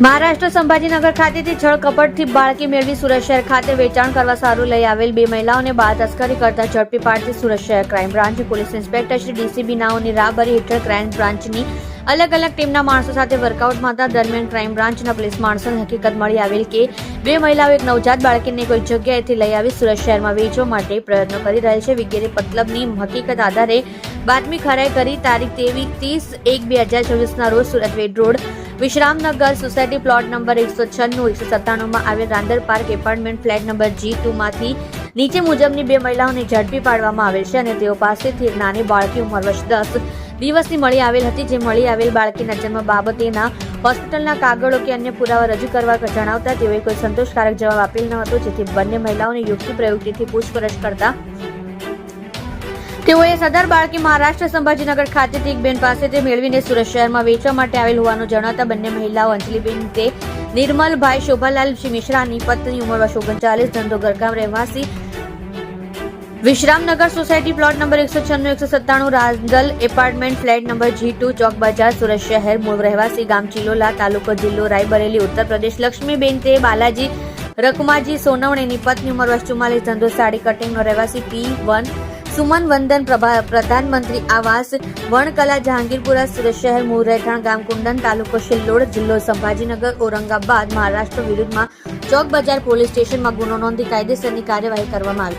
મહારાષ્ટ્ર સંભાજીનગર ખાતેથી છળ કપટથી બાળકી મેળવી સુરત શહેર ખાતે વેચાણ કરવા સારું લઈ આવેલ બે મહિલાઓને બાળ તસ્કરી કરતા ઝડપી પાડતી સુરત શહેર crime branch police inspector Shri DCB નાઓની રાહબરી હેઠળ ક્રાઇમ બ્રાન્ચની અલગ અલગ ટીમના માણસો સાથે વર્કઆઉટમાં હતા. દરમિયાન ક્રાઇમ બ્રાન્ચના પોલીસ માણસોને હકીકત મળી આવેલ કે બે મહિલાઓ એક નવજાત બાળકીને કોઈ જગ્યાએથી લઈ આવી સુરત શહેરમાં વેચવા માટે પ્રયત્નો કરી રહેલ છે. વિગેરે મતલબની હકીકત આધારે બાતમી ખરાઈ કરી તારીખ 30/1/2024 રોજ Surat Ved road Vishramnagar society plot number 196-197 માં આવેલ Randar park apartment flat number G2 માંથી નીચે મુજબની બે મહિલાઓને ઝડપી પાડવામાં આવેલ છે અને તેઓ પાસેથી એક નાની બાળકી ઉંમર વર્ષ 10 દિવસની મળી આવેલ હતી. જે મળી આવેલ બાળકીના જન્મ બાબતેના હોસ્પિટલના કાગળો કે અન્ય પુરાવા રજૂ કરવા જણાવતા તેઓએ કોઈ સંતોષકારક જવાબ આપેલ ન હતો, જેથી બંને મહિલાઓને યુક્તિ પ્રયુક્તિથી પૂછપરછ કરતા તેઓએ સદર બાળકી મહારાષ્ટ્ર સંભાજીનગર ખાતેથી એક બેન પાસેથી મેળવીને સુરત શહેરમાં વેચવા માટે આવેલ હોવાનું જણાવતા બંને મહિલાઓ અંજલિબેન તે નિર્મલભાઈ શોભાલાલ મિશ્રાની પત્ની ઉંમર વર્ષ 39, ધંધો ઘરકામ, રહેવાસી Vishramnagar society plot number 196-197 Randal apartment flat number G2 Chowk Bazaar Surat શહેર, મૂળ રહેવાસી ગામ ચિલોલા, તાલુકો જિલ્લો રાયબરેલી, ઉત્તર પ્રદેશ. લક્ષ્મીબેન તે બાલાજી રકમાજી સોનવણેની પત્ની ઉંમર વર્ષ 44, ધંધો સાડી કટિંગનો, રહેવાસી P1. સુમન વંદન પ્રધાનમંત્રી આવાસ વણકલા જહાંગીરપુરા સુરત શહેર, મૂળ રહેઠાણ ગામ કુંડન, તાલુકો શિલ્લોડ, જિલ્લો સંભાજીનગર, ઔરંગાબાદ મહારાષ્ટ્ર વિરુદ્ધમાં ચોક બજાર પોલીસ સ્ટેશનમાં ગુનો નોંધી કાયદેસરની કાર્યવાહી કરવામાં આવી.